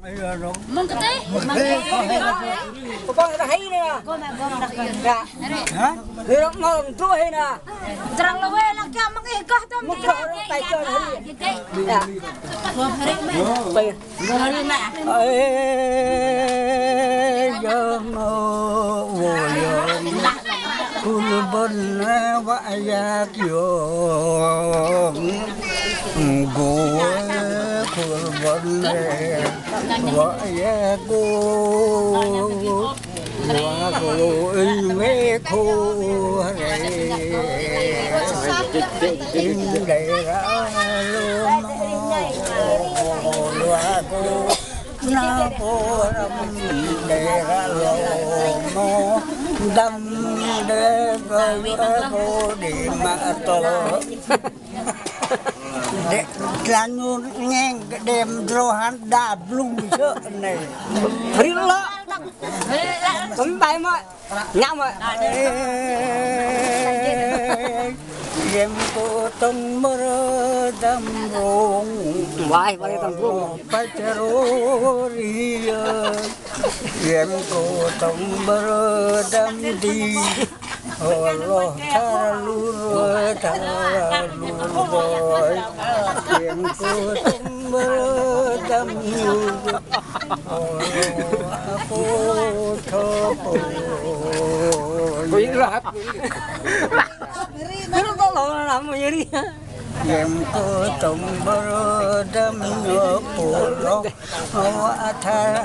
Mong cái đấy. Con đã thấy nè. Dạ. Hả? Thì nó mong tôi hay nè. Terang lewe nak kia mang ikah tu. Một chỗ nó tay chơi này. Dạ. Bây giờ mơ vô kulban vaya kyo go kulban vaya go wa go me ko in để ra luôn wa go na po ram để ra lo đâm đê vô đi mà to để là nó nghe đêm rồi hắn đạp lung sợ này thấy lo cũng bay mà nhắm mà em cô tâm mơ đâm rong vai vai đâm rong phải chero ria em cô tâm mơ đâm đi Allah taruh boy em cô tâm mơ đâm cô thơ boy rap nó có lỗi làm gì đi em cô tâm mơ đâm nhớ bộ lo hoa tha